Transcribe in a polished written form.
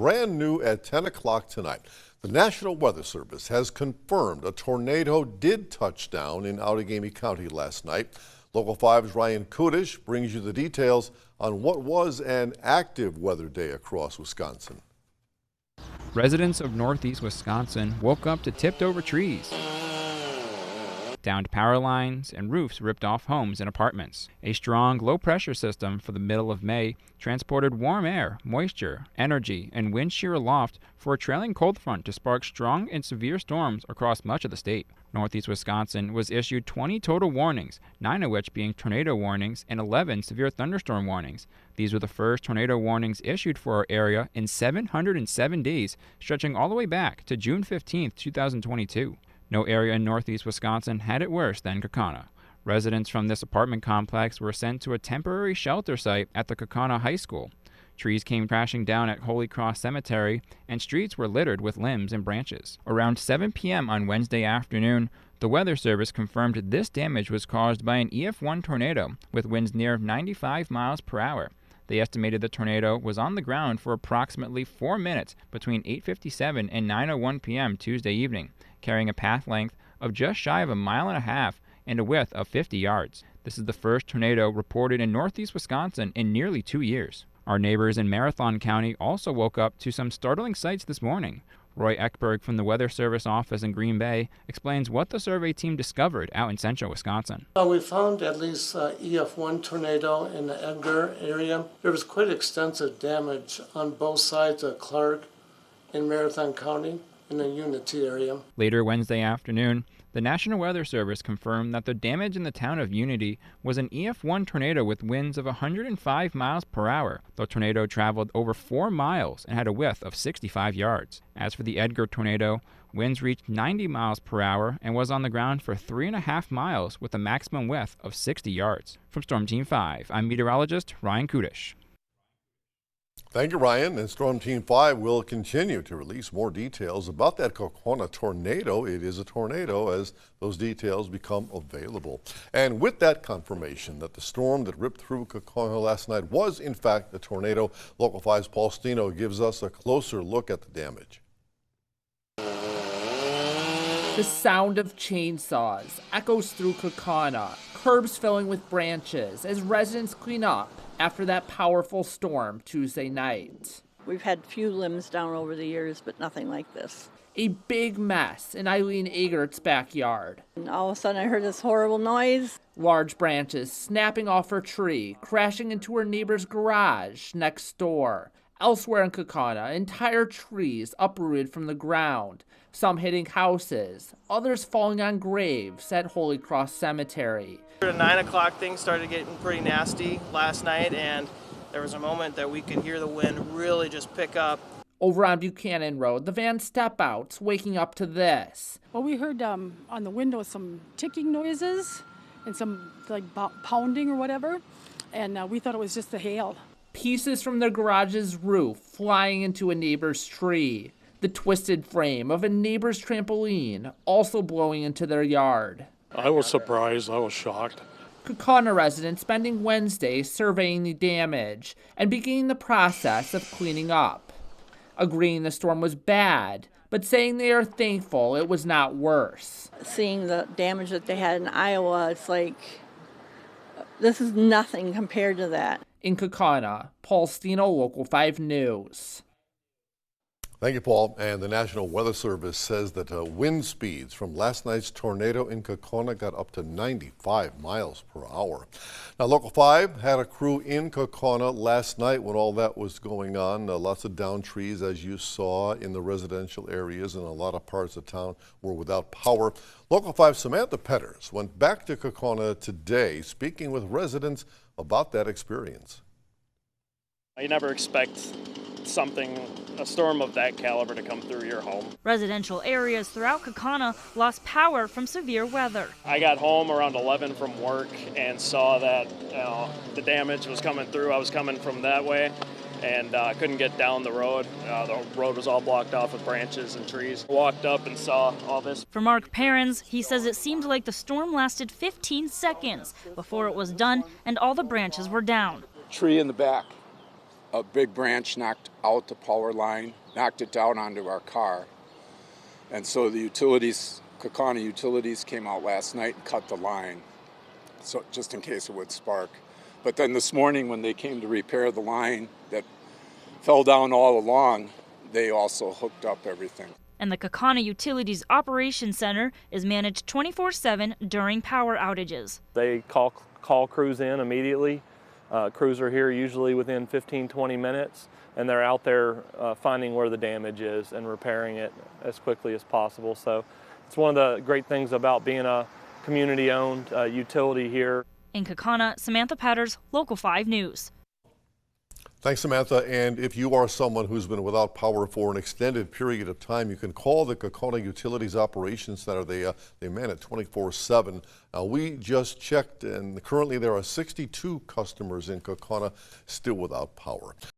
brand new at 10 o'clock tonight. The National Weather Service has confirmed a tornado did touch down in Outagamie County last night. Local 5's Ryan Kudish brings you the details on what was an active weather day across Wisconsin. Residents of northeast Wisconsin woke up to tipped-over trees, downed power lines, and roofs ripped off homes and apartments. A strong low-pressure system for the middle of May transported warm air, moisture, energy, and wind shear aloft for a trailing cold front to spark strong and severe storms across much of the state. Northeast Wisconsin was issued 20 total warnings, 9 of which being tornado warnings and 11 severe thunderstorm warnings. These were the first tornado warnings issued for our area in 707 days, stretching all the way back to June 15, 2022. No area in northeast Wisconsin had it worse than Kaukauna. Residents from this apartment complex were sent to a temporary shelter site at the Kaukauna High School. Trees came crashing down at Holy Cross Cemetery, and streets were littered with limbs and branches. Around 7 p.m. on Wednesday afternoon, the Weather Service confirmed this damage was caused by an EF-1 tornado with winds near 95 miles per hour. They estimated the tornado was on the ground for approximately 4 minutes between 8:57 and 9:01 p.m. Tuesday evening, carrying a path length of just shy of a mile and a half and a width of 50 yards. This is the first tornado reported in northeast Wisconsin in nearly 2 years. Our neighbors in Marathon County also woke up to some startling sights this morning. Roy Eckberg from the Weather Service office in Green Bay explains what the survey team discovered out in central Wisconsin. We found at least EF-1 tornado in the Edgar area. There was quite extensive damage on both sides of Clark in Marathon County in the Unity area. Later Wednesday afternoon, the National Weather Service confirmed that the damage in the town of Unity was an EF-1 tornado with winds of 105 miles per hour. The tornado traveled over 4 miles and had a width of 65 yards. As for the Edgar tornado, winds reached 90 miles per hour and was on the ground for 3.5 miles with a maximum width of 60 yards. From Storm Team 5, I'm meteorologist Ryan Kudish. Thank you, Ryan. And Storm Team 5 will continue to release more details about that Kaukauna tornado. It is a tornado as those details become available. And with that confirmation that the storm that ripped through Kaukauna last night was, in fact, a tornado, Local 5's Paul Stino gives us a closer look at the damage. The sound of chainsaws echoes through Kaukauna, curbs filling with branches as residents clean up after that powerful storm Tuesday night. We've had few limbs down over the years, but nothing like this. A big mess in Eileen Egert's backyard. And all of a sudden I heard this horrible noise. Large branches snapping off her tree, crashing into her neighbor's garage next door. Elsewhere in Kaukauna, entire trees uprooted from the ground, some hitting houses, others falling on graves at Holy Cross Cemetery. At 9 o'clock, things started getting pretty nasty last night, and there was a moment that we could hear the wind really just pick up. Over on Buchanan Road, the van step-outs waking up to this. Well, we heard on the window some ticking noises and some like pounding or whatever, and we thought it was just the hail. Pieces from their garage's roof flying into a neighbor's tree. The twisted frame of a neighbor's trampoline also blowing into their yard. I was surprised. I was shocked. Kaukauna residents spending Wednesday surveying the damage and beginning the process of cleaning up. Agreeing the storm was bad, but saying they are thankful it was not worse. Seeing the damage that they had in Iowa, it's like, this is nothing compared to that. In Kaukauna, Paul Stino, Local 5 News. Thank you, Paul. And the National Weather Service says that wind speeds from last night's tornado in Kaukauna got up to 95 miles per hour. Now, Local 5 had a crew in Kaukauna last night when all that was going on. Lots of downed trees, as you saw, in the residential areas, and a lot of parts of town were without power. Local 5 Samantha Petters went back to Kaukauna today, speaking with residents about that experience. You never expect a storm of that caliber to come through your home. Residential areas throughout Kaukauna lost power from severe weather. I got home around 11 from work and saw that the damage was coming through. I was coming from that way and couldn't get down the road. The road was all blocked off with branches and trees. Walked up and saw all this. For Mark Perrins, he says it seemed like the storm lasted 15 seconds before it was done and all the branches were down. Tree in the back a big branch knocked out the power line, knocked it down onto our car. And so the utilities, Kaukauna Utilities, came out last night and cut the line, so just in case it would spark. But then this morning when they came to repair the line that fell down all along, they also hooked up everything. And the Kaukauna Utilities Operations Center is managed 24/7 during power outages. They call crews in immediately. Crews are here usually within 15-20 minutes, and they're out there finding where the damage is and repairing it as quickly as possible. So it's one of the great things about being a community-owned utility here. In Kaukauna, Samantha Petters, Local 5 News. Thanks, Samantha. And if you are someone who's been without power for an extended period of time, you can call the Kaukauna Utilities Operations Center. They man it 24/7. We just checked, and currently there are 62 customers in Kaukauna still without power.